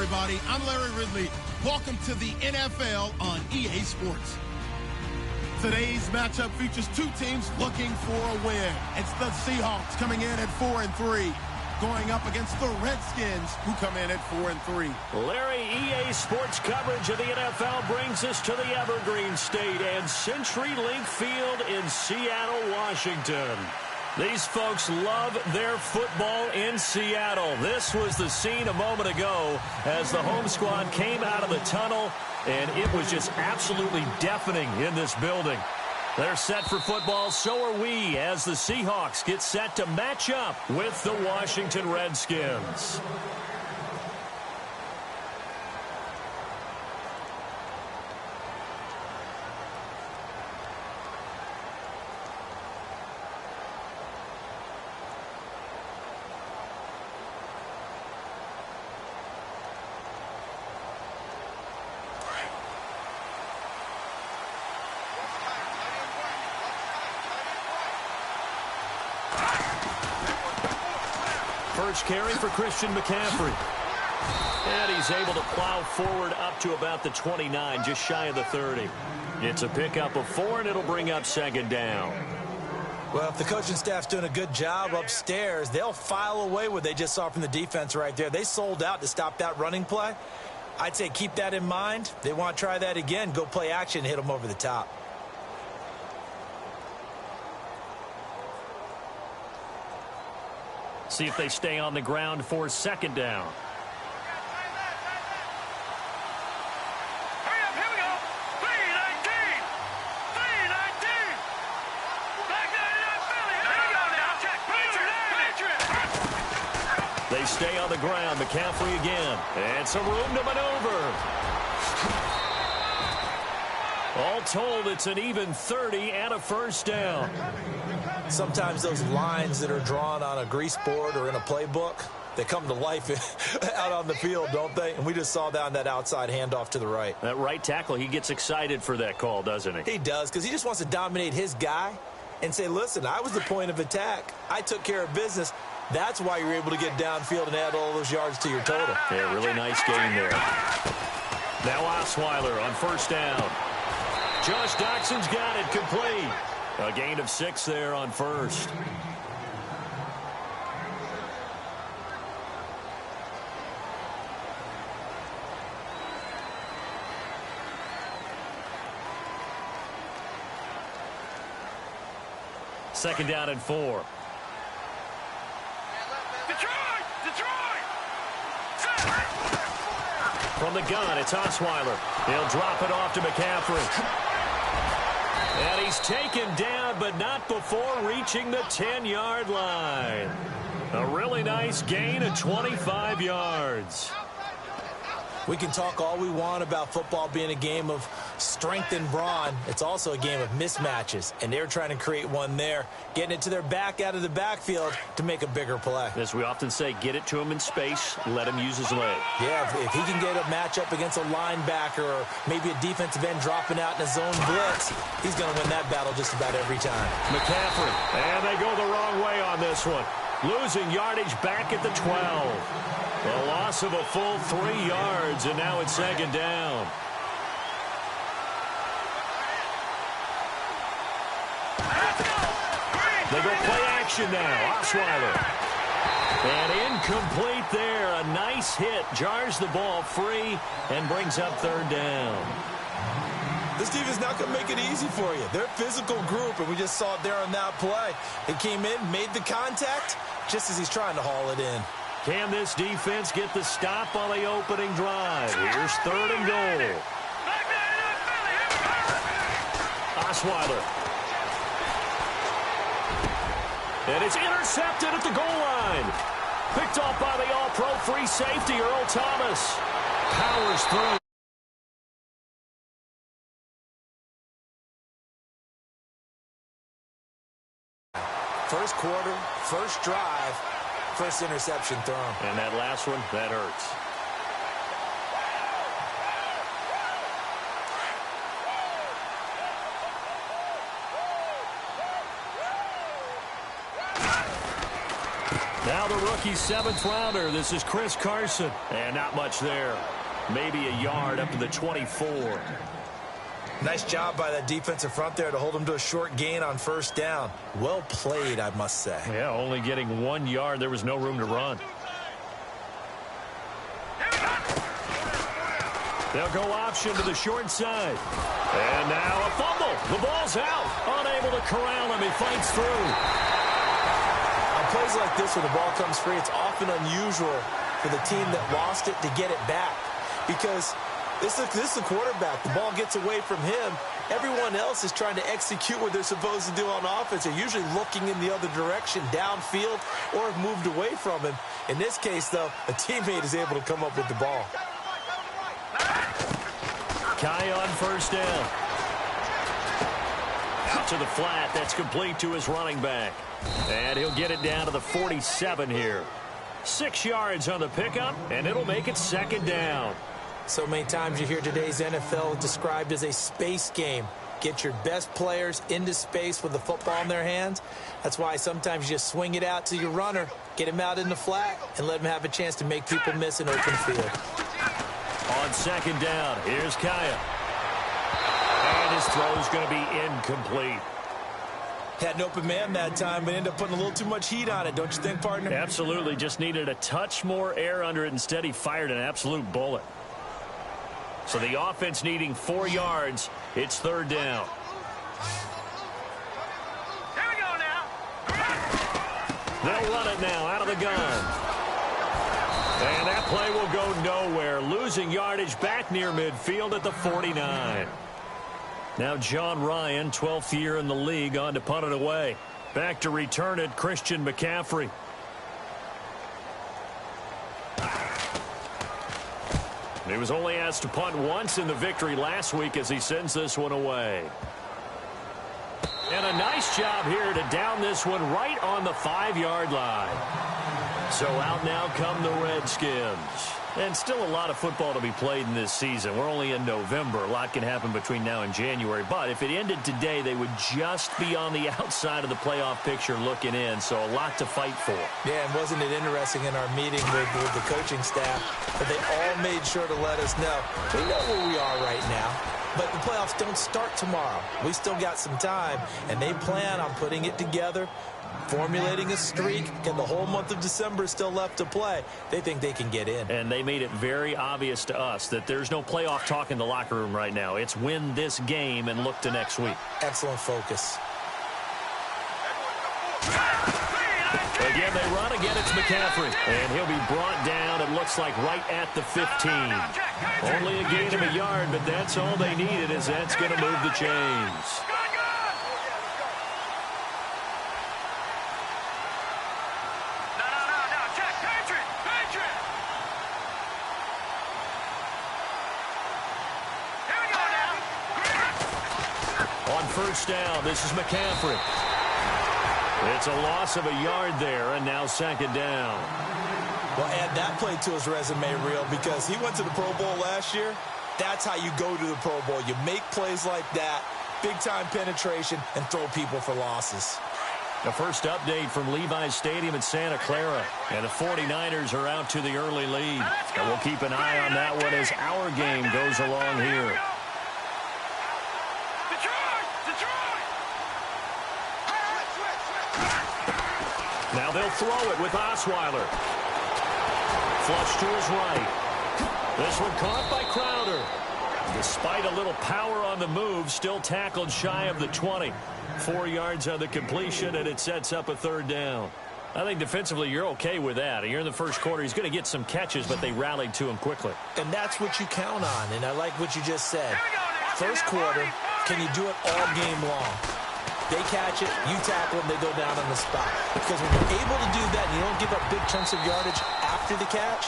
everybody. I'm Larry Ridley. Welcome to the NFL on EA Sports. Today's matchup features two teams looking for a win. It's the Seahawks coming in at 4-3, going up against the Redskins, who come in at 4-3. Larry, EA Sports coverage of the NFL brings us to the Evergreen State and CenturyLink Field in Seattle, Washington. These folks love their football in Seattle. This was the scene a moment ago as the home squad came out of the tunnel, and it was just absolutely deafening in this building. They're set for football, so are we, as the Seahawks get set to match up with the Washington Redskins. First carry for Christian McCaffrey. And he's able to plow forward up to about the 29, just shy of the 30. It's a pickup of 4, and it'll bring up second down. Well, if the coaching staff's doing a good job upstairs, they'll file away what they just saw from the defense right there. They sold out to stop that running play. I'd say keep that in mind. They want to try that again. Go play action, hit them over the top. See if they stay on the ground for second down. Hurry up, here we go. 3-19. 3-19. Back there, They stay on the ground. McCaffrey again. And some room to maneuver. All told, it's an even 30 and a first down. Sometimes those lines that are drawn on a grease board or in a playbook, they come to life out on the field, don't they? And we just saw that on that outside handoff to the right. That right tackle, he gets excited for that call, doesn't he? He does, because he just wants to dominate his guy and say, listen, I was the point of attack. I took care of business. That's why you're able to get downfield and add all those yards to your total. Yeah, really nice game there. Now Osweiler on first down. Josh Doxson's got it complete. A gain of 6 there on first. Second down and 4. Detroit! From the gun, it's Osweiler. He'll drop it off to McCaffrey. And he's taken down, but not before reaching the 10-yard line. A really nice gain of 25 yards. We can talk all we want about football being a game of strength and brawn. It's also a game of mismatches, and they're trying to create one there, getting it to their back out of the backfield to make a bigger play. As we often say, get it to him in space, let him use his leg. Yeah, if he can get a matchup against a linebacker or maybe a defensive end dropping out in a zone blitz, he's going to win that battle just about every time. McCaffrey, and they go the wrong way on this one. Losing yardage back at the 12. A loss of a full 3 yards, and now it's second down. They go play action now. Osweiler. And incomplete there. A nice hit. Jars the ball free and brings up third down. This team is not going to make it easy for you. They're a physical group, and we just saw it there on that play. They came in, made the contact, just as he's trying to haul it in. Can this defense get the stop on the opening drive? Here's third and goal. Osweiler. And it's intercepted at the goal line. Picked off by the all-pro free safety, Earl Thomas. Powers through. First quarter, first drive, first interception thrown. And that last one, that hurts. Now the rookie 7th rounder. This is Chris Carson. And not much there. Maybe a yard up to the 24. Nice job by that defensive front there to hold him to a short gain on first down. Well played, I must say. Yeah, only getting 1 yard. There was no room to run. They'll go option to the short side. And now a fumble. The ball's out. Unable to corral him. He fights through. On plays like this where the ball comes free, it's often unusual for the team that lost it to get it back. Because this is the quarterback. The ball gets away from him. Everyone else is trying to execute what they're supposed to do on offense. They're usually looking in the other direction, downfield, or have moved away from him. In this case, though, a teammate is able to come up with the ball. Kai on first down. Out to the flat. That's complete to his running back. And he'll get it down to the 47 here. 6 yards on the pickup, and it'll make it 2nd down. So many times you hear today's NFL described as a space game. Get your best players into space with the football in their hands. That's why sometimes you just swing it out to your runner, get him out in the flat, and let him have a chance to make people miss an open field. On 2nd down, here's Kaya. And his throw's going to be incomplete. Had an open man that time, but ended up putting a little too much heat on it, don't you think, partner? Absolutely. Just needed a touch more air under it. Instead, he fired an absolute bullet. So the offense needing 4 yards. It's 3rd down. Here we go now. They'll run it now out of the gun. And that play will go nowhere. Losing yardage back near midfield at the 49. Now John Ryan, 12th year in the league, on to punt it away. Back to return it, Christian McCaffrey. He was only asked to punt once in the victory last week as he sends this one away. And a nice job here to down this one right on the 5-yard line. So out now come the Redskins. And still a lot of football to be played in this season. We're only in November. A lot can happen between now and January. But if it ended today, they would just be on the outside of the playoff picture looking in. So a lot to fight for. Yeah, and wasn't it interesting in our meeting with the coaching staff that they all made sure to let us know. We know where we are right now. But the playoffs don't start tomorrow. We still got some time, and they plan on putting it together, formulating a streak, and the whole month of December is still left to play. They think they can get in. And they made it very obvious to us that there's no playoff talk in the locker room right now. It's win this game and look to next week. Excellent focus. Again, they run. Again, it's McCaffrey. And he'll be brought down, it looks like, right at the 15. Only a gain of a yard, but that's all they needed, as that's going to move the chains. On first down, this is McCaffrey. It's a loss of a yard there, and now 2nd down. Well, add that play to his resume reel because he went to the Pro Bowl last year. That's how you go to the Pro Bowl. You make plays like that, big-time penetration, and throw people for losses. The first update from Levi's Stadium in Santa Clara. And the 49ers are out to the early lead. And we'll keep an eye on that one as our game goes along here. Now they'll throw it with Osweiler. Flush to his right. This one caught by Crowder. Despite a little power on the move, still tackled shy of the 20. 4 yards on the completion, and it sets up a 3rd down. I think defensively you're okay with that. You're in the first quarter. He's going to get some catches, but they rallied to him quickly. And that's what you count on, and I like what you just said. First quarter, can you do it all game long? They catch it, you tackle them, they go down on the spot. Because when you're able to do that and you don't give up big chunks of yardage after the catch,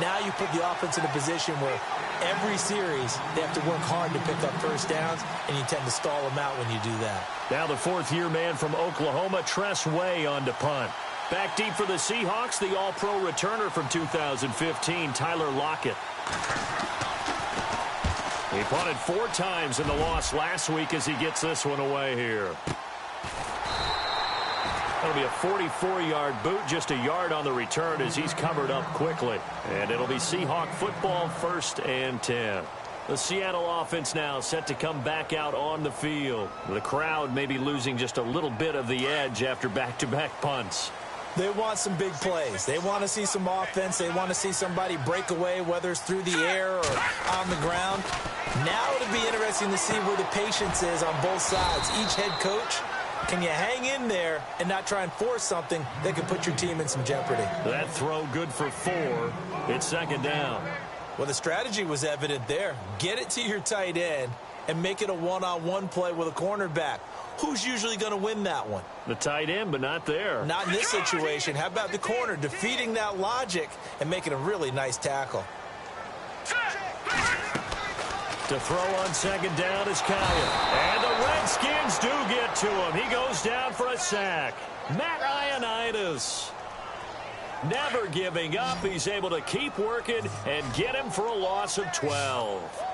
now you put the offense in a position where every series they have to work hard to pick up first downs, and you tend to stall them out when you do that. Now the 4th-year man from Oklahoma, Tress Way, on to punt. Back deep for the Seahawks, the All-Pro returner from 2015, Tyler Lockett. He punted 4 times in the loss last week as he gets this one away here. That'll be a 44-yard boot, just a yard on the return as he's covered up quickly. And it'll be Seahawk football, 1st and 10. The Seattle offense now set to come back out on the field. The crowd may be losing just a little bit of the edge after back-to-back punts. They want some big plays. They want to see some offense. They want to see somebody break away, whether it's through the air or on the ground. Now it'll be interesting to see where the patience is on both sides. Each head coach, can you hang in there and not try and force something that can put your team in some jeopardy? That throw good for 4. It's 2nd down. Well, the strategy was evident there. Get it to your tight end and make it a one-on-one play with a cornerback. Who's usually going to win that one? The tight end, but not there. Not in this situation. How about the corner defeating that logic and making a really nice tackle? To throw on 2nd down is Kaya. And the Redskins do get to him. He goes down for a sack. Matt Ioannidis. Never giving up. He's able to keep working and get him for a loss of 12.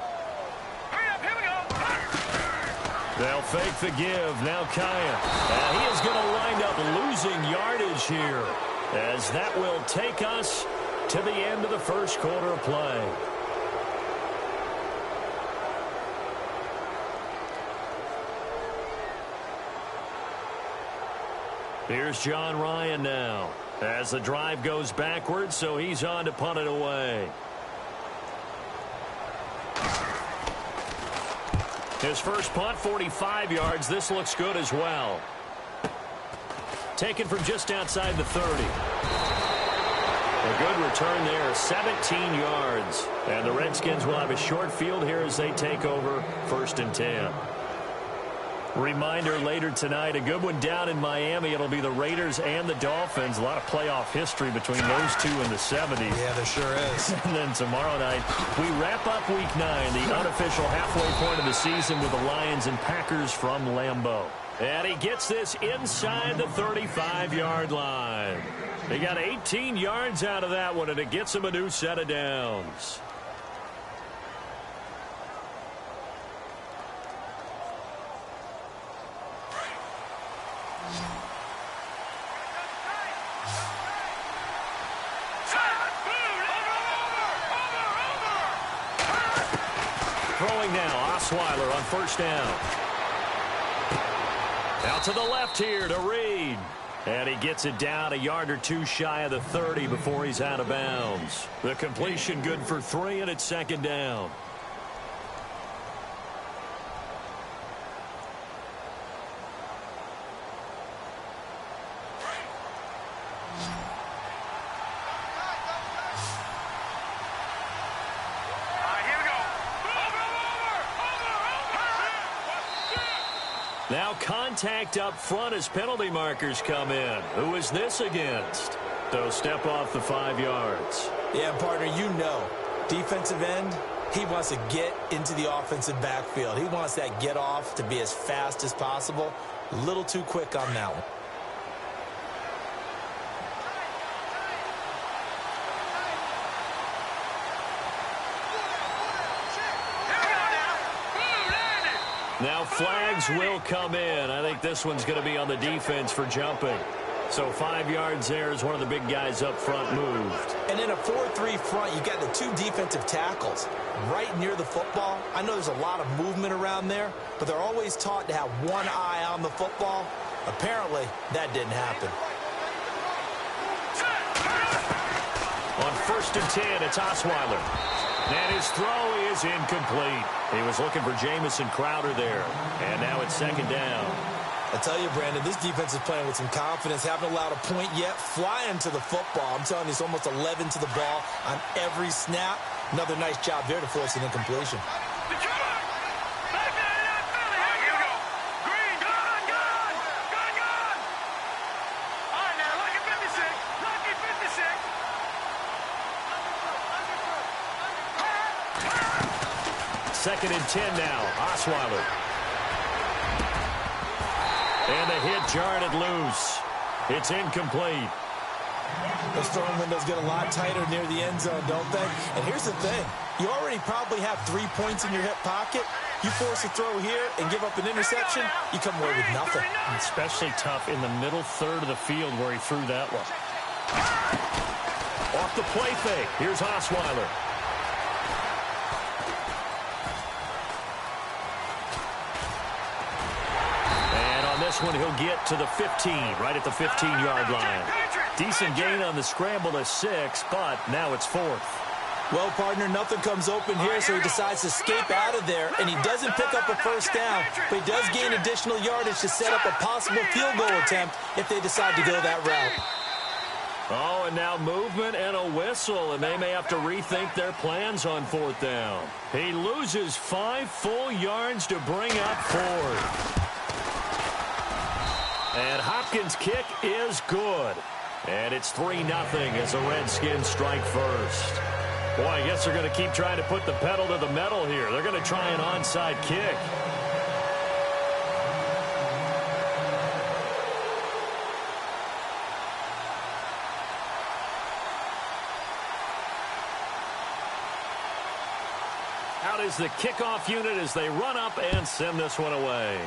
They'll fake the give. Now Kaya. And he is going to wind up losing yardage here, as that will take us to the end of the 1st quarter of play. Here's John Ryan now, as the drive goes backwards, so he's on to punt it away. His first punt, 45 yards. This looks good as well. Taken from just outside the 30. A good return there, 17 yards. And the Redskins will have a short field here as they take over, 1st and 10. Reminder later tonight, a good one down in Miami. It'll be the Raiders and the Dolphins. A lot of playoff history between those two in the 70s. Yeah, there sure is. And then tomorrow night, we wrap up Week 9, the unofficial halfway point of the season with the Lions and Packers from Lambeau. And he gets this inside the 35-yard line. He got 18 yards out of that one, and it gets him a new set of downs. Throwing now, Osweiler on 1st down. Out to the left here to Reed. And he gets it down a yard or two shy of the 30 before he's out of bounds. The completion good for 3, and it's 2nd down. Now contact up front as penalty markers come in. Who is this against? They'll step off the 5 yards. Yeah, partner, you know, defensive end, he wants to get into the offensive backfield. He wants that get off to be as fast as possible. A little too quick on that one. Now flags will come in. I think this one's going to be on the defense for jumping. So 5 yards there as one of the big guys up front moved. And in a 4-3 front, you've got the 2 defensive tackles right near the football. I know there's a lot of movement around there, but they're always taught to have one eye on the football. Apparently, that didn't happen. On 1st and 10, it's Osweiler. And his throw is incomplete. He was looking for Jamison Crowder there. And now it's 2nd down. I tell you, Brandon, this defense is playing with some confidence. Haven't allowed a point yet. Flying to the football. I'm telling you, it's almost 11 to the ball on every snap. Another nice job there to force an incompletion. Second and 10 now. Osweiler. And the hit jarred it loose. It's incomplete. Those throwing windows get a lot tighter near the end zone, don't they? And here's the thing. You already probably have 3 points in your hip pocket. You force a throw here and give up an interception, you come away with nothing. Especially tough in the middle third of the field where he threw that one. Off the play fake. Here's Osweiler. And on this one, he'll get to the 15, right at the 15-yard line. Decent gain on the scramble to 6, but now it's 4th. Well, partner, nothing comes open here, so he decides to escape out of there, and he doesn't pick up a first down, but he does gain additional yardage to set up a possible field goal attempt if they decide to go that route. Oh, and now movement and a whistle, and they may have to rethink their plans on 4th down. He loses 5 full yards to bring up 4th. And Hopkins' kick is good. And it's 3-0 as the Redskins strike first. Boy, I guess they're going to keep trying to put the pedal to the metal here. They're going to try an onside kick. Out is the kickoff unit as they run up and send this one away.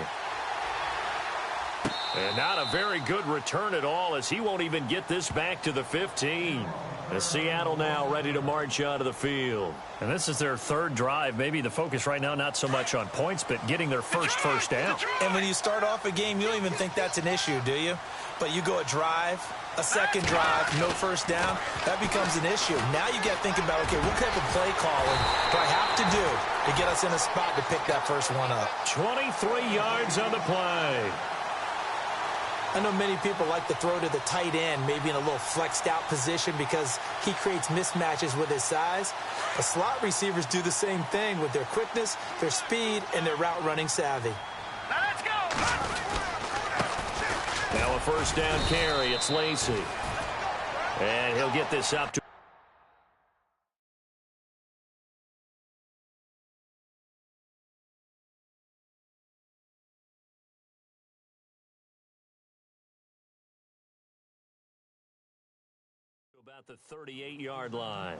And not a very good return at all as he won't even get this back to the 15. And Seattle now ready to march out of the field. And this is their 3rd drive. Maybe the focus right now not so much on points, but getting their first down. And when you start off a game, you don't even think that's an issue, do you? But you go a drive, a second drive, no first down, that becomes an issue. Now you got to think about, okay, what type of play calling do I have to do to get us in a spot to pick that first one up? 23 yards on the play. I know many people like to throw to the tight end, maybe in a little flexed out position because he creates mismatches with his size. The slot receivers do the same thing with their quickness, their speed, and their route running savvy. Now let's go. Now a first down carry. It's Lacy. And he'll get this up to about the 38-yard line.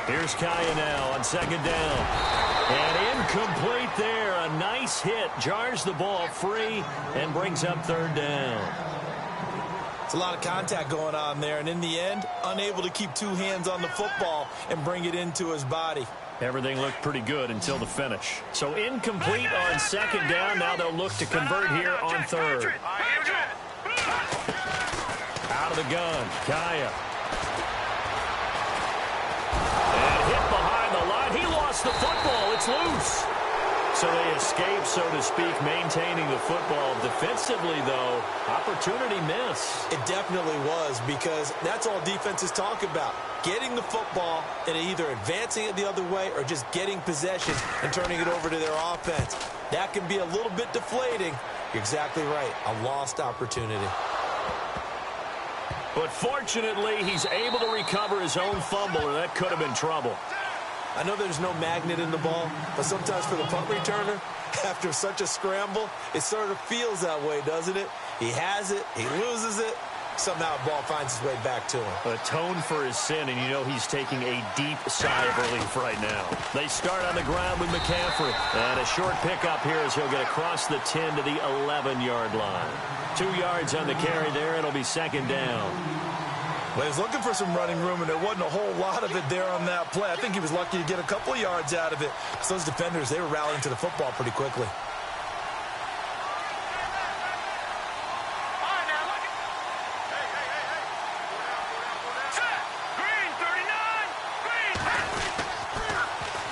Here's Kaya now on 2nd down. And incomplete there. A nice hit. Jars the ball free and brings up 3rd down. It's a lot of contact going on there. And in the end, unable to keep 2 hands on the football and bring it into his body. Everything looked pretty good until the finish. So incomplete on 2nd down. Now they'll look to convert here on 3rd. Out of the gun. Kaya. He lost the football. It's loose. So they escape, so to speak, maintaining the football. Defensively, though, opportunity miss. It definitely was, because that's all defenses talk about. Getting the football and either advancing it the other way or just getting possession and turning it over to their offense. That can be a little bit deflating. You're exactly right. A lost opportunity. But fortunately, he's able to recover his own fumble, or that could have been trouble. I know there's no magnet in the ball, but sometimes for the punt returner, after such a scramble, it sort of feels that way, doesn't it? He has it, he loses it, somehow the ball finds its way back to him. Atone for his sin, and you know he's taking a deep sigh of relief right now. They start on the ground with McCaffrey, and a short pickup here as he'll get across the 10 to the 11-yard line. 2 yards on the carry there, it'll be 2nd down. Well, he was looking for some running room, and there wasn't a whole lot of it there on that play. I think he was lucky to get a couple of yards out of it. So those defenders, they were rallying to the football pretty quickly.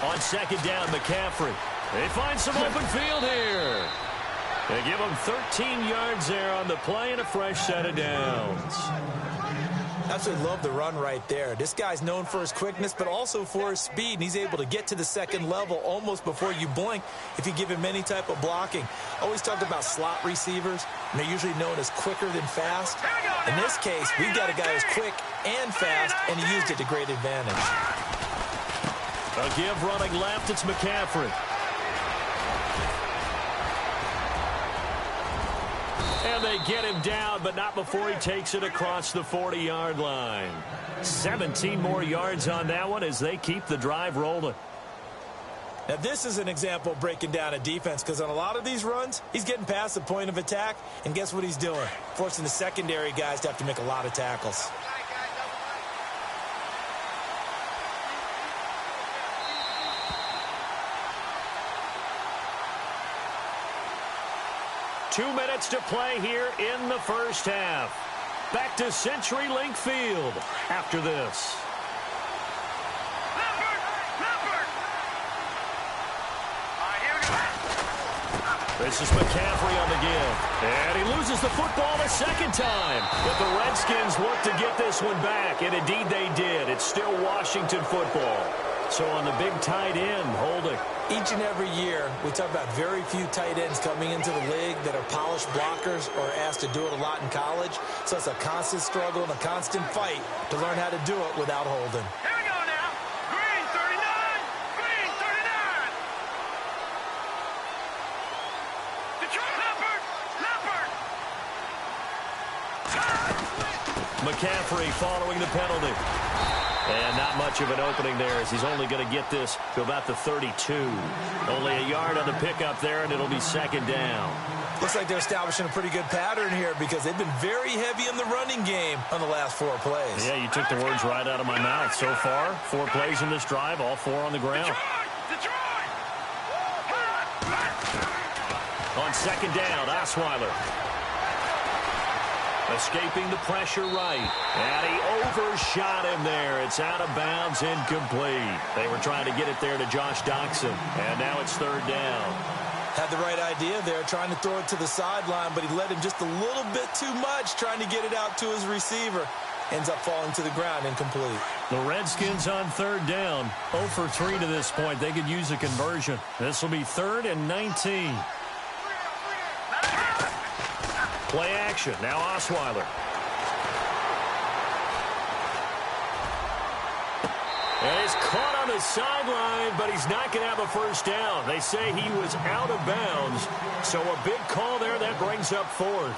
On 2nd down, McCaffrey. They find some open field here. They give him 13 yards there on the play and a fresh set of downs. Absolutely love the run right there. This guy's known for his quickness, but also for his speed, and he's able to get to the 2nd level almost before you blink if you give him any type of blocking. Always talk about slot receivers, and they're usually known as quicker than fast. In this case, we've got a guy who's quick and fast, and he used it to great advantage. A give running left, it's McCaffrey. And they get him down, but not before he takes it across the 40-yard line. 17 more yards on that one as they keep the drive rolling. Now, this is an example of breaking down a defense, because on a lot of these runs, he's getting past the point of attack, and guess what he's doing? Forcing the secondary guys to have to make a lot of tackles. Two minutes to play here in the first half. Back to CenturyLink Field after this. This is McCaffrey on the give. And he loses the football a second time. But the Redskins look to get this one back, and indeed they did. It's still Washington football. So on the big tight end, holding. Each and every year, we talk about very few tight ends coming into the league that are polished blockers or asked to do it a lot in college. So it's a constant struggle and a constant fight to learn how to do it without holding. Here we go now. Green 39. Green 39. Detroit Leopard. Leopard. McCaffrey following the penalty. And not much of an opening there as he's only going to get this to about the 32. Only a yard on the pickup there, and it'll be second down. Looks like they're establishing a pretty good pattern here because they've been very heavy in the running game on the last 4 plays. Yeah, you took the words right out of my mouth. So far, 4 plays in this drive, all 4 on the ground. Detroit. On second down, Osweiler. Escaping the pressure right. And he overshot him there. It's out of bounds, incomplete. They were trying to get it there to Josh Doxson. And now it's third down. Had the right idea there, trying to throw it to the sideline, but he let him just a little bit too much, trying to get it out to his receiver. Ends up falling to the ground, incomplete. The Redskins on third down. 0 for 3 to this point. They could use a conversion. This will be 3rd and 19. Play action. Now Osweiler. And he's caught on the sideline, but he's not going to have a first down. They say he was out of bounds. So a big call there that brings up 4th.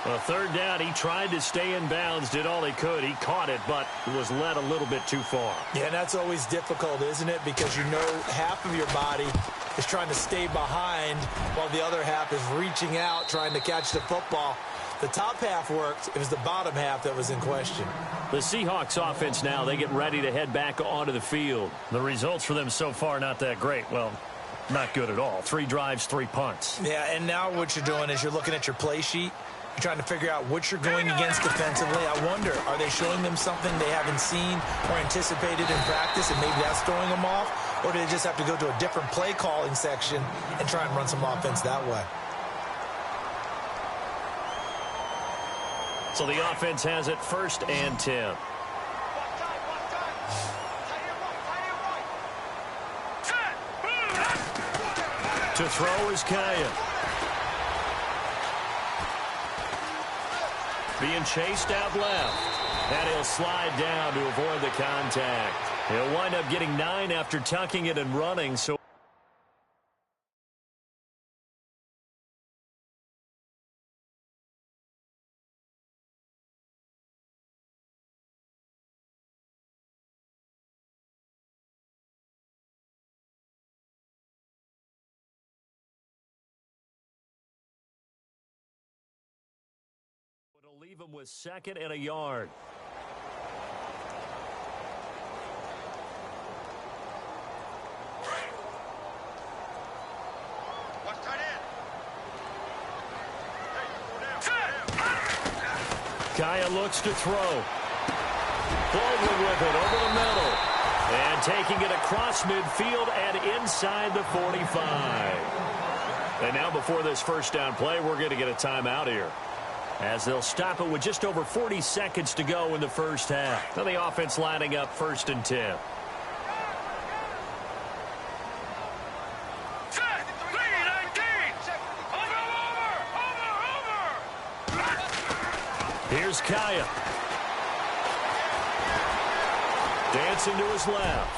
A third down, he tried to stay in bounds, did all he could. He caught it, but was led a little bit too far. Yeah, and that's always difficult, isn't it? Because you know half of your body is trying to stay behind while the other half is reaching out, trying to catch the football. The top half worked. It was the bottom half that was in question. The Seahawks offense now, they get ready to head back onto the field. The results for them so far not that great. Well, not good at all. 3 drives, 3 punts. Yeah, and now what you're doing is you're looking at your play sheet. You're trying to figure out what you're going against defensively. I wonder, are they showing them something they haven't seen or anticipated in practice, and maybe that's throwing them off? Or do they just have to go to a different play calling section and try and run some offense that way? So the offense has it 1st and 10. To throw is Kaya. Being chased out left. And he'll slide down to avoid the contact. He'll wind up getting 9 after tucking it and running. So it'll leave him with 2nd and a yard. Kaya looks to throw. Baldwin with it over the middle. And taking it across midfield and inside the 45. And now before this first down play, we're going to get a timeout here, as they'll stop it with just over 40 seconds to go in the first half. Now the offense lining up 1st and 10. Here's Kaya. Dancing to his left.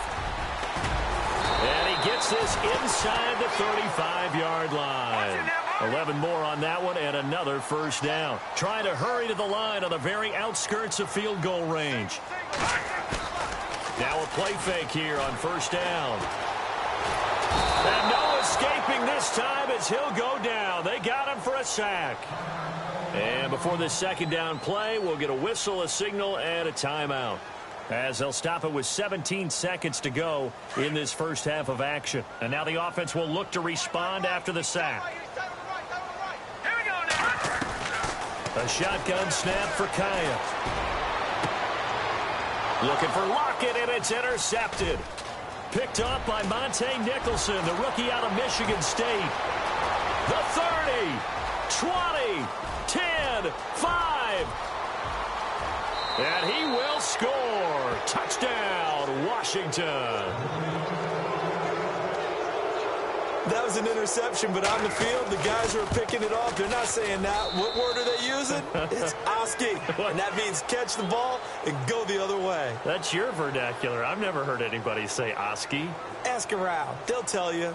And he gets this inside the 35-yard line. 11 more on that one and another first down. Trying to hurry to the line on the very outskirts of field goal range. Now a play fake here on first down. And no escaping this time as he'll go down. They got him for a sack. And before this second down play, we'll get a whistle, a signal, and a timeout, as they'll stop it with 17 seconds to go in this first half of action. And now the offense will look to respond after the sack. A shotgun snap for Kaya. Looking for Lockett, and it's intercepted. Picked up by Monte Nicholson, the rookie out of Michigan State. The 30, 20, 10, 5. And he will score. Touchdown, Washington. That was an interception, but on the field, the guys who are picking it off, they're not saying that. What word are they using? It's Oski, and that means catch the ball and go the other way. That's your vernacular. I've never heard anybody say Oski. Ask around. They'll tell you.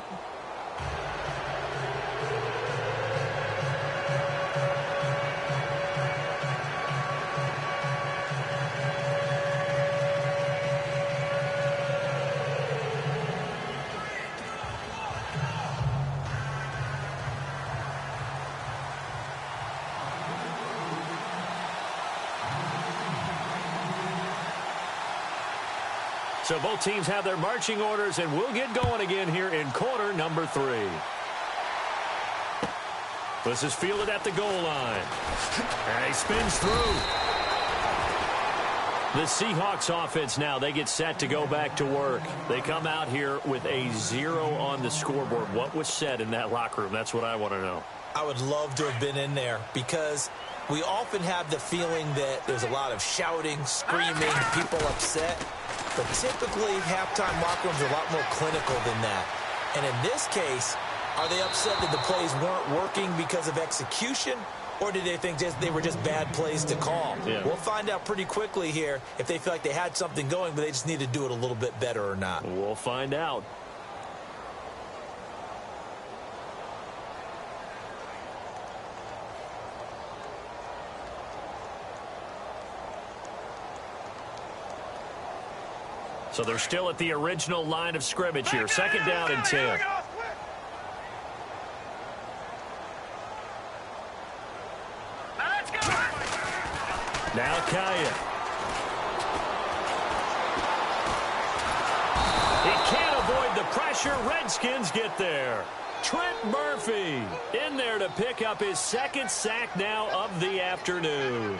So both teams have their marching orders, and we'll get going again here in quarter number 3. This is fielded at the goal line. And he spins through. The Seahawks offense now, they get set to go back to work. They come out here with a 0 on the scoreboard. What was said in that locker room? That's what I want to know. I would love to have been in there, because we often have the feeling that there's a lot of shouting, screaming, people upset. But typically, halftime locker rooms are a lot more clinical than that. And in this case, are they upset that the plays weren't working because of execution? Or did they think they were just bad plays to call? Yeah. We'll find out pretty quickly here if they feel like they had something going, but they just need to do it a little bit better or not. We'll find out. So they're still at the original line of scrimmage here. Second down and 10. Now Kaya. He can't avoid the pressure. Redskins get there. Trent Murphy in there to pick up his second sack now of the afternoon.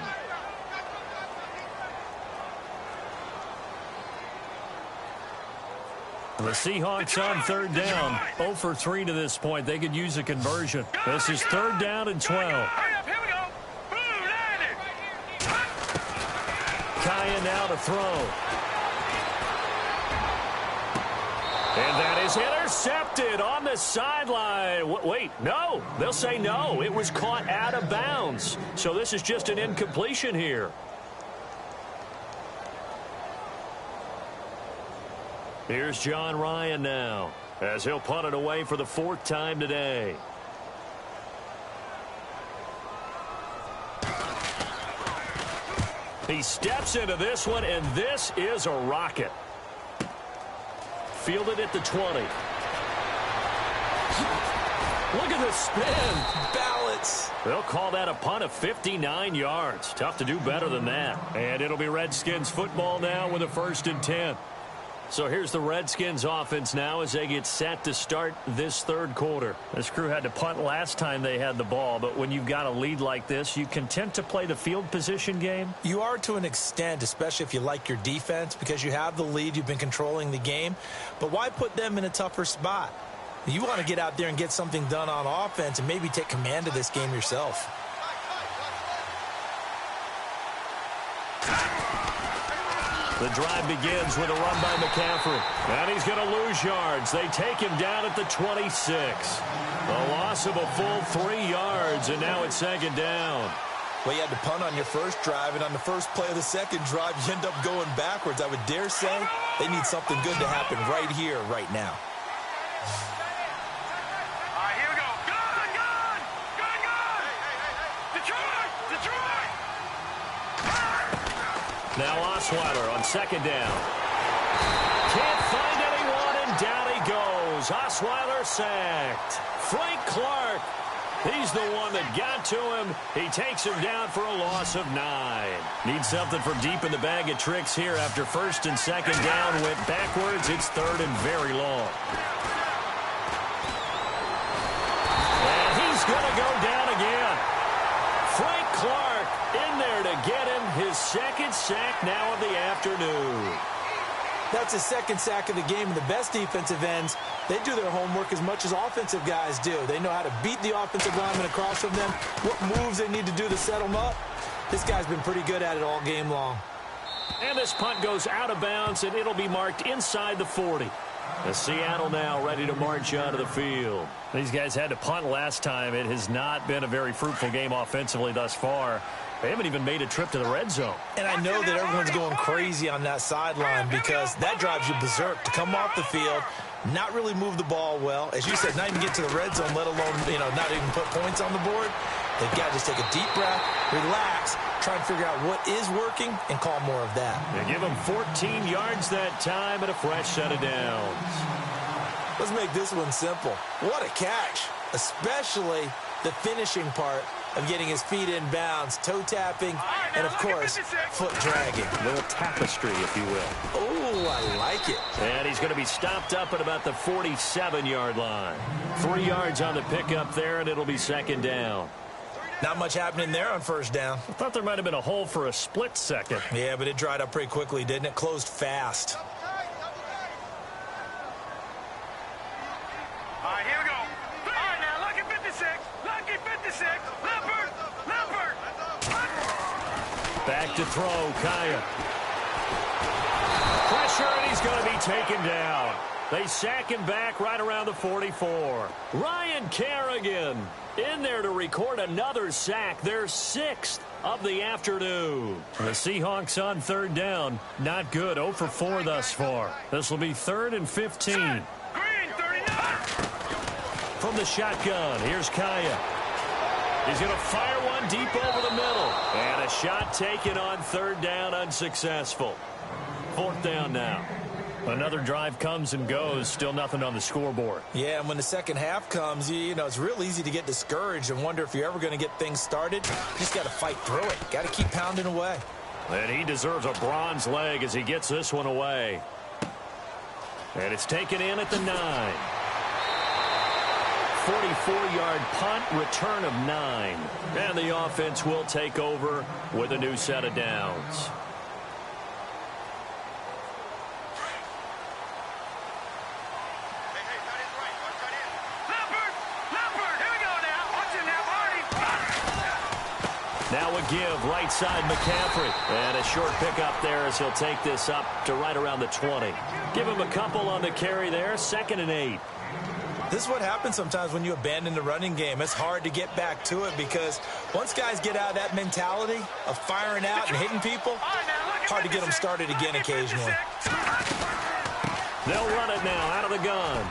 The Seahawks on third down. 0 for 3 to this point. They could use a conversion. This is third down and 12. Kaya now to throw. And that is intercepted on the sideline. Wait, no. They'll say no. It was caught out of bounds. So this is just an incompletion here. Here's John Ryan now, as he'll punt it away for the 4th time today. He steps into this one, and this is a rocket. Fielded at the 20. Look at the spin. Balance. They'll call that a punt of 59 yards. Tough to do better than that. And it'll be Redskins football now with a 1st and 10. So here's the Redskins offense now as they get set to start this third quarter. This crew had to punt last time they had the ball, but when you've got a lead like this, you content to play the field position game? You are to an extent, especially if you like your defense, because you have the lead, you've been controlling the game. But why put them in a tougher spot? You want to get out there and get something done on offense and maybe take command of this game yourself. The drive begins with a run by McCaffrey. And he's going to lose yards. They take him down at the 26. A loss of a full 3 yards, and now it's second down. Well, you had to punt on your first drive, and on the first play of the second drive, you end up going backwards. I would dare say they need something good to happen right here, right now. right, here we go. Gun! Detroit! Now Osweiler on second down. Can't find anyone, and down he goes. Osweiler sacked. Frank Clark, he's the one that got to him. He takes him down for a loss of 9. Needs something from deep in the bag of tricks here after first and second down went backwards. It's third and very long. And he's going to go down again. Frank Clark in there to get him his second sack now of the afternoon. That's his second sack of the game, and the best defensive ends, they do their homework as much as offensive guys do. They know how to beat the offensive lineman across from them, what moves they need to do to set them up. This guy's been pretty good at it all game long. And this punt goes out of bounds, and it'll be marked inside the 40. The Seattle now ready to march onto the field. These guys had to punt last time. It has not been a very fruitful game offensively thus far. They haven't even made a trip to the red zone. And I know that everyone's going crazy on that sideline because that drives you berserk to come off the field, not really move the ball well. As you said, not even get to the red zone, let alone, not even put points on the board. They've got to just take a deep breath, relax, try and figure out what is working, and call more of that. They give him 14 yards that time and a fresh set of downs. Let's make this one simple. What a catch, especially the finishing part of getting his feet in bounds, toe tapping, and, of course, foot dragging. A little tapestry, if you will. Oh, I like it. And he's going to be stopped up at about the 47-yard line. 3 yards on the pickup there, and it'll be second down. Not much happening there on first down. I thought there might have been a hole for a split second. Yeah, but it dried up pretty quickly, didn't it? Closed fast. All right, here we go. All right, now, lucky 56. Lucky 56. Leopard. Back to throw, Kaya. Pressure, and he's going to be taken down. They sack him back right around the 44. Ryan Kerrigan in there to record another sack, their 6th of the afternoon. The Seahawks on third down. Not good, 0 for 4 thus far. This will be third and 15. Green, 39. From the shotgun, here's Kaya. He's going to fire one deep over the middle. And a shot taken on third down, unsuccessful. Fourth down now. Another drive comes and goes, still nothing on the scoreboard. Yeah, and when the second half comes, it's real easy to get discouraged and wonder if you're ever going to get things started. You just got to fight through it. Got to keep pounding away. And he deserves a bronze leg as he gets this one away. And it's taken in at the 9. 44-yard punt, return of 9. And the offense will take over with a new set of downs. Now a give, right side McCaffrey. And a short pickup there as he'll take this up to right around the 20. Give him a couple on the carry there, 2nd and 8. This is what happens sometimes when you abandon the running game. It's hard to get back to it because once guys get out of that mentality of firing out and hitting people, hard to get them started again occasionally. They'll run it now out of the gun.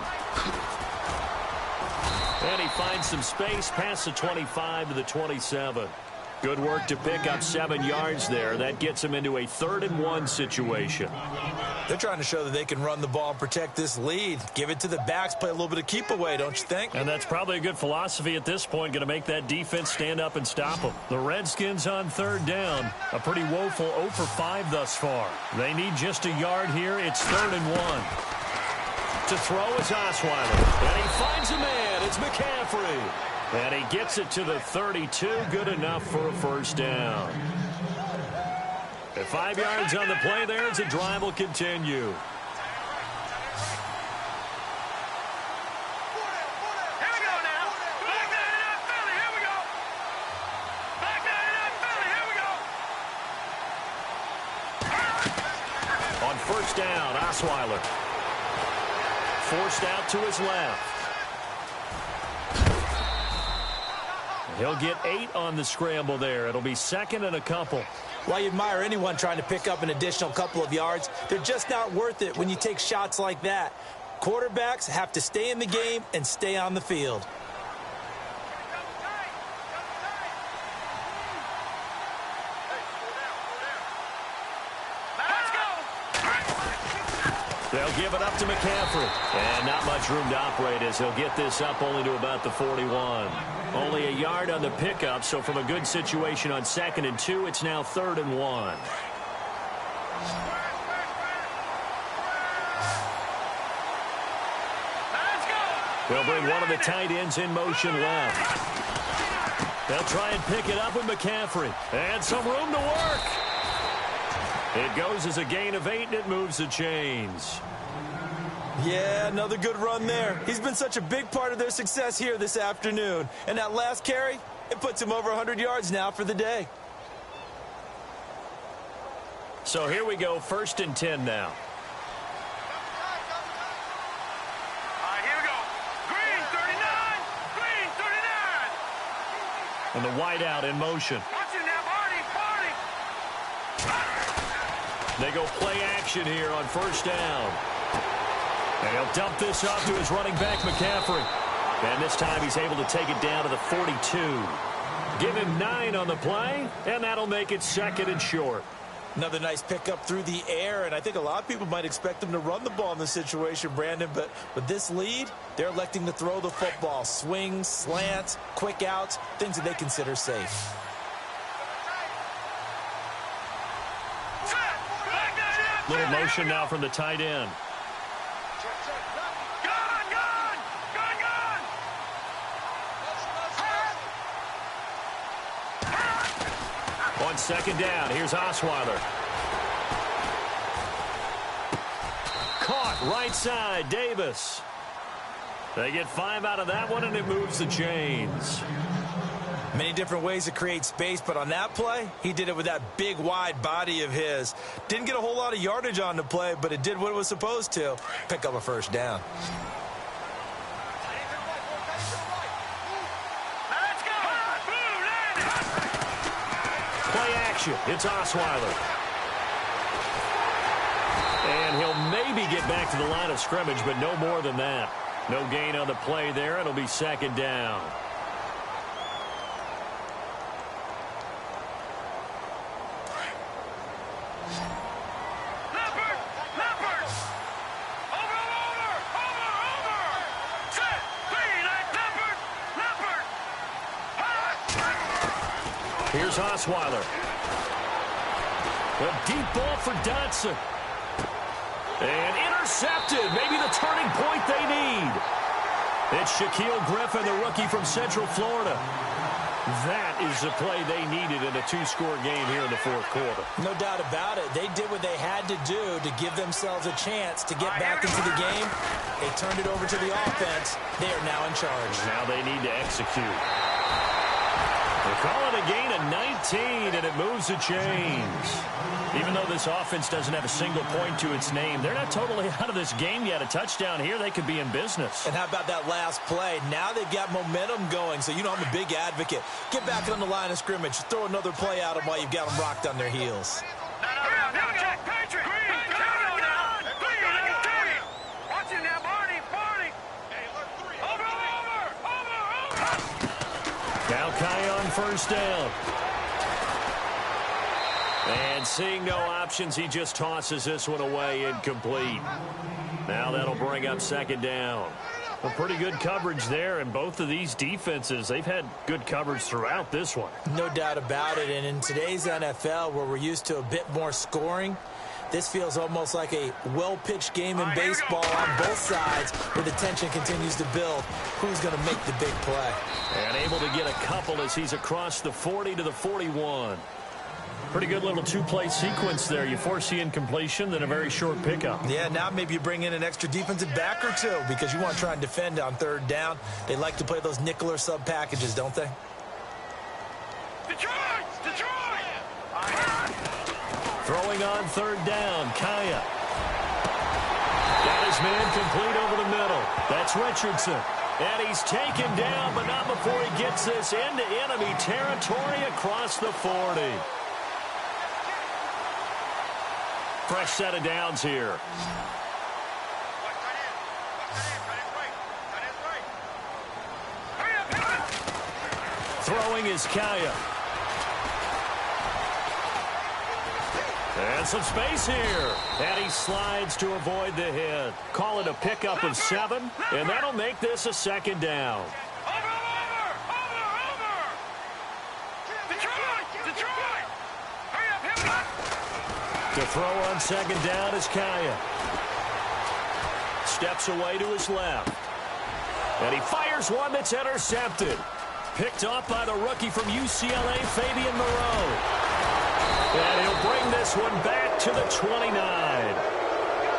And he finds some space past the 25 to the 27. Good work to pick up 7 yards there. That gets him into a 3rd and 1 situation. They're trying to show that they can run the ball and protect this lead. Give it to the backs, play a little bit of keep away, don't you think? And that's probably a good philosophy at this point, going to make that defense stand up and stop them. The Redskins on third down. A pretty woeful 0 for 5 thus far. They need just a yard here. It's 3rd and 1. To throw is Osweiler. And he finds a man. It's McCaffrey. And he gets it to the 32. Good enough for a first down. At 5 yards on the play there as the drive will continue. Here we go now. Back 99 Philly. Here we go. Back 99 Philly. Here we go. On first down, Osweiler. Forced out to his left. He'll get 8 on the scramble there. It'll be 2nd and a couple. While you admire anyone trying to pick up an additional couple of yards, they're just not worth it when you take shots like that. Quarterbacks have to stay in the game and stay on the field. They'll give it up to McCaffrey. And not much room to operate as he'll get this up only to about the 41. Only a yard on the pickup, so from a good situation on 2nd and 2, it's now 3rd and 1. They'll bring one of the tight ends in motion left. They'll try and pick it up with McCaffrey. And some room to work. It goes as a gain of 8, and it moves the chains. Yeah, another good run there. He's been such a big part of their success here this afternoon. And that last carry, it puts him over 100 yards now for the day. So here we go, 1st and 10 now. Here we go. Green 39. Green 39. And the wideout in motion. Watch it now, Barney. They go play action here on 1st down. And he'll dump this off to his running back, McCaffrey. And this time he's able to take it down to the 42. Give him 9 on the play, and that'll make it 2nd and short. Another nice pickup through the air, and I think a lot of people might expect them to run the ball in this situation, Brandon, but with this lead, they're electing to throw the football. Swings, slants, quick outs, things that they consider safe. Little motion now from the tight end. On 2nd down, here's Osweiler. Caught right side, Davis. They get 5 out of that one, and it moves the chains. Many different ways to create space, but on that play, he did it with that big, wide body of his. Didn't get a whole lot of yardage on the play, but it did what it was supposed to. Pick up a 1st down. Play action. It's Osweiler. And he'll maybe get back to the line of scrimmage, but no more than that. No gain on the play there. It'll be 2nd down. Here's Osweiler. A deep ball for Dotson. And intercepted. Maybe the turning point they need. It's Shaquille Griffin, the rookie from Central Florida. That is the play they needed in a 2-score game here in the 4th quarter. No doubt about it. They did what they had to do to give themselves a chance to get back into the game. They turned it over to the offense. They are now in charge. Now they need to execute. They call it a gain of 19, and it moves the chains. Even though this offense doesn't have a single point to its name, they're not totally out of this game yet. A touchdown here, they could be in business. And how about that last play? Now they've got momentum going, so you know I'm a big advocate. Get back on the line of scrimmage. Throw another play at them while you've got them rocked on their heels. Now Kai on 1st down. And seeing no options, he just tosses this one away, incomplete. Now that'll bring up 2nd down. Well, pretty good coverage there, and both of these defenses, they've had good coverage throughout this one. No doubt about it, and in today's NFL, where we're used to a bit more scoring, this feels almost like a well-pitched game in baseball on both sides, where the tension continues to build. Who's going to make the big play? And able to get a couple as he's across the 40 to the 41. Pretty good little 2-play sequence there. You force the incompletion, then a very short pickup. Yeah, now maybe you bring in an extra defensive back or two because you want to try and defend on 3rd down. They like to play those nickel or sub packages, don't they? Detroit! Throwing on 3rd down, Kaya. Got his man complete over the middle. That's Richardson. And he's taken down, but not before he gets this into enemy territory across the 40. Fresh set of downs here. Throwing is Kaya. And some space here. And he slides to avoid the hit. Call it a pickup of 7, and that'll make this a second down. To throw on second down is Kaya. Steps away to his left. And he fires one that's intercepted. Picked off by the rookie from UCLA, Fabian Moreau. And he'll bring this one back to the 29.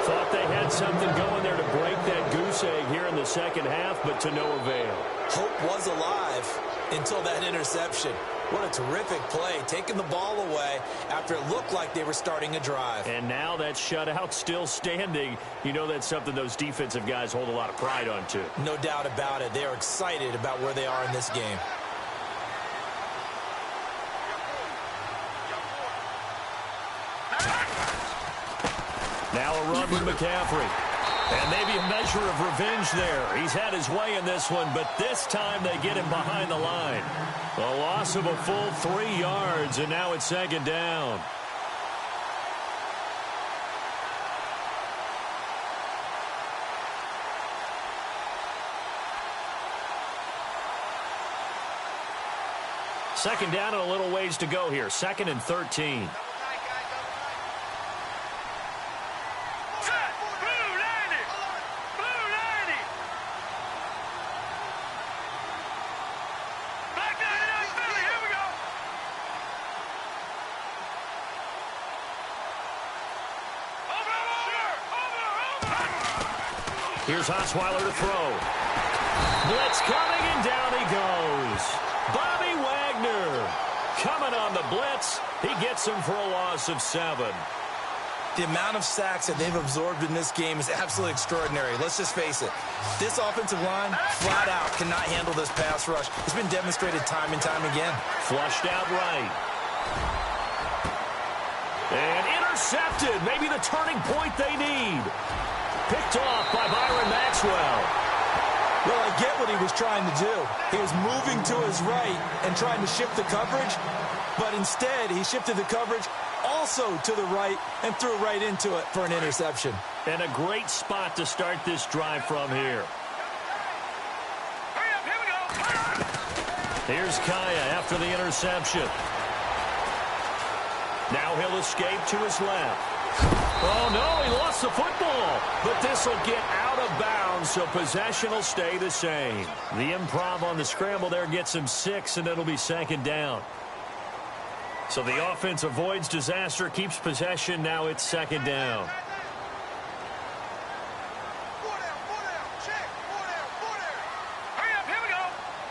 Thought they had something going there to break that goose egg here in the second half, but to no avail. Hope was alive until that interception. What a terrific play, taking the ball away after it looked like they were starting a drive. And now that shutout still standing. You know that's something those defensive guys hold a lot of pride on, too. No doubt about it. They are excited about where they are in this game. Now a run with McCaffrey. And maybe a measure of revenge there. He's had his way in this one, but this time they get him behind the line. A loss of a full 3 yards, and now it's second down. Second down and a little ways to go here. 2nd and 13. Here's Osweiler to throw. Blitz coming, and down he goes. Bobby Wagner coming on the blitz. He gets him for a loss of 7. The amount of sacks that they've absorbed in this game is absolutely extraordinary. Let's just face it. This offensive line, flat out, cannot handle this pass rush. It's been demonstrated time and time again. Flushed out right. And intercepted. Maybe the turning point they need. Picked off by Byron Maxwell. Well, I get what he was trying to do. He was moving to his right and trying to shift the coverage, but instead he shifted the coverage also to the right and threw right into it for an interception. And a great spot to start this drive from here. Hurry up, here we go. Here's Kaya after the interception. Now he'll escape to his left. Oh, no, he lost the football. But this will get out of bounds, so possession will stay the same. The improv on the scramble there gets him 6, and it'll be second down. So the offense avoids disaster, keeps possession. Now it's second down. Hurry up, here we go.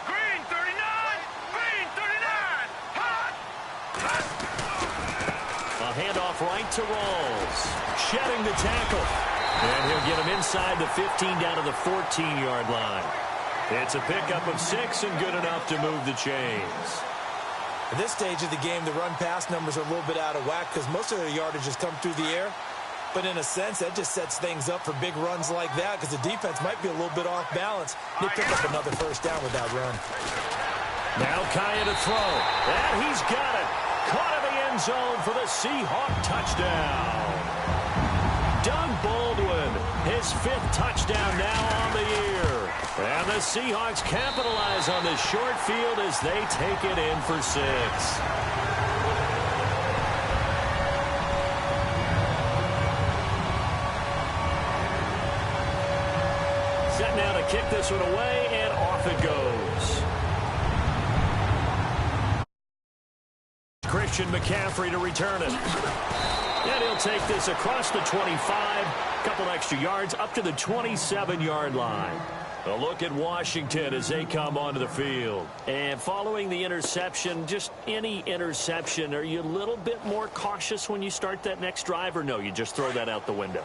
Green 39. Green 39. Hot. A handoff right to Rawls. Shedding the tackle. And he'll get him inside the 15 down to the 14-yard line. It's a pickup of 6 and good enough to move the chains. At this stage of the game, the run-pass numbers are a little bit out of whack because most of their yardage has come through the air. But in a sense, that just sets things up for big runs like that because the defense might be a little bit off balance. They pick up another first down with that run. Now Kaya to throw. And he's got it. Caught in the end zone for the Seahawk touchdown. Doug Baldwin, his 5th touchdown now on the year. And the Seahawks capitalize on this short field as they take it in for 6. Set now to kick this one away, and off it goes. Christian McCaffrey to return it. And he'll take this across the 25, couple extra yards up to the 27-yard line. A look at Washington as they come onto the field. And following the interception, just any interception, are you a little bit more cautious when you start that next drive, or no, you just throw that out the window?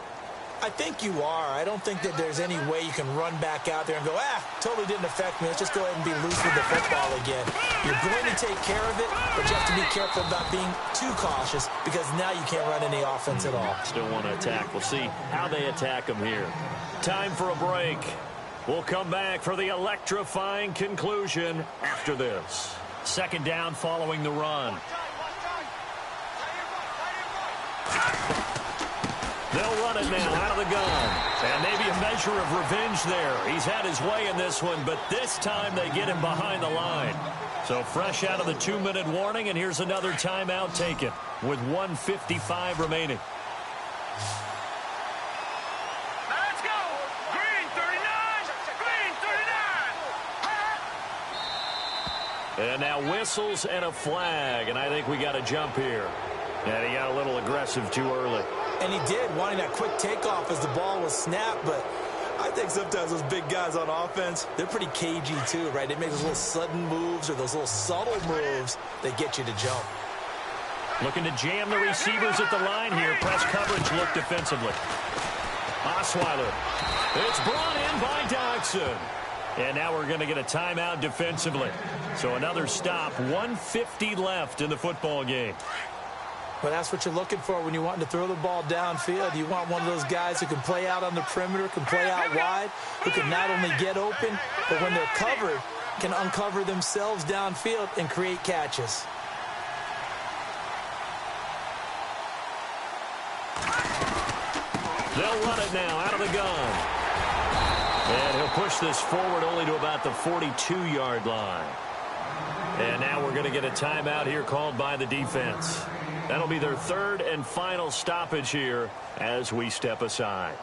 I think you are. I don't think that there's any way you can run back out there and go, totally didn't affect me. Let's just go ahead and be loose with the football again. You're going to take care of it, but you have to be careful about being too cautious because now you can't run any offense at all. Still want to attack. We'll see how they attack them here. Time for a break. We'll come back for the electrifying conclusion after this. Second down following the run. They'll run it now out of the gun. And maybe a measure of revenge there. He's had his way in this one, but this time they get him behind the line. So fresh out of the 2-minute warning, and here's another timeout taken with 1:55 remaining. Let's go! Green 39! Green 39! And now whistles and a flag, and I think we got a jump here. And he got a little aggressive too early. And he did, wanting that quick takeoff as the ball was snapped, but I think sometimes those big guys on offense, they're pretty cagey too, right? They make those little sudden moves or those little subtle moves that get you to jump. Looking to jam the receivers at the line here. Press coverage look defensively. Osweiler. It's brought in by Dodson. And now we're going to get a timeout defensively. So another stop. 1:50 left in the football game. Well, that's what you're looking for when you want to throw the ball downfield. You want one of those guys who can play out on the perimeter, can play out wide, who can not only get open, but when they're covered, can uncover themselves downfield and create catches. They'll run it now out of the gun. And he'll push this forward only to about the 42-yard line. And now we're going to get a timeout here called by the defense. That'll be their third and final stoppage here as we step aside.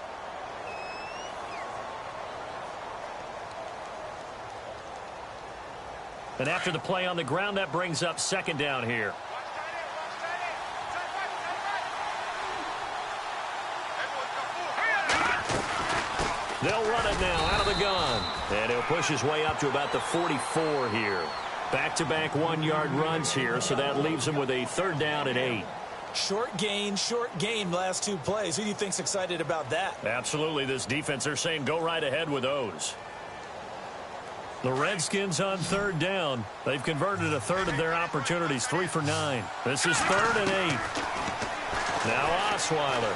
And after the play on the ground, that brings up second down here. They'll run it now out of the gun. And he'll push his way up to about the 44 here. Back-to-back 1-yard runs here, so that leaves him with a third down and 8. Short gain, last two plays. Who do you think's excited about that? Absolutely, this defense, they're saying go right ahead with those. The Redskins on third down. They've converted a third of their opportunities, 3 for 9. This is third and 8. Now Osweiler.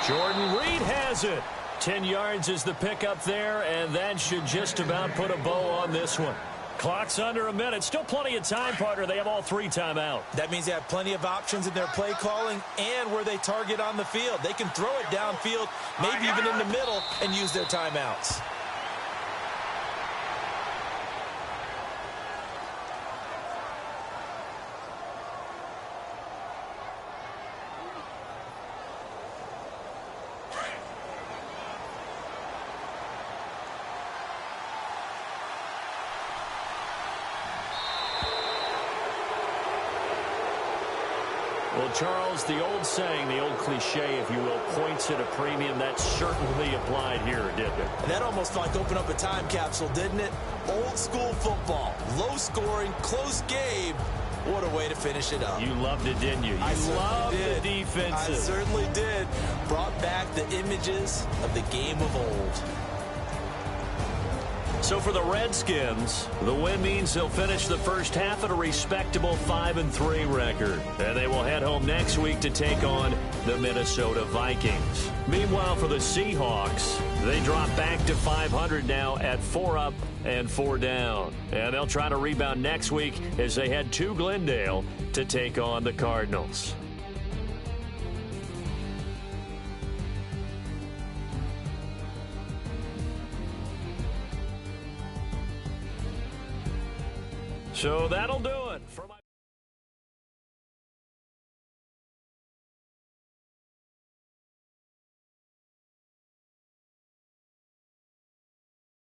Jordan Reed has it. 10 yards is the pickup there, and that should just about put a bow on this one. Clock's under a minute. Still plenty of time, partner. They have all 3 timeout. That means they have plenty of options in their play calling and where they target on the field. They can throw it downfield, maybe even in the middle, and use their timeouts. Well, Charles, the old saying, the old cliche, if you will, points at a premium, that certainly applied here, didn't it? And that almost like opened up a time capsule, didn't it? Old school football, low scoring, close game. What a way to finish it up. You loved it, didn't you? You loved the defensive. I certainly did. Brought back the images of the game of old. So for the Redskins, the win means they'll finish the first half at a respectable 5-3 record. And they will head home next week to take on the Minnesota Vikings. Meanwhile, for the Seahawks, they drop back to 500 now at 4 up and 4 down. And they'll try to rebound next week as they head to Glendale to take on the Cardinals. So that'll do it for my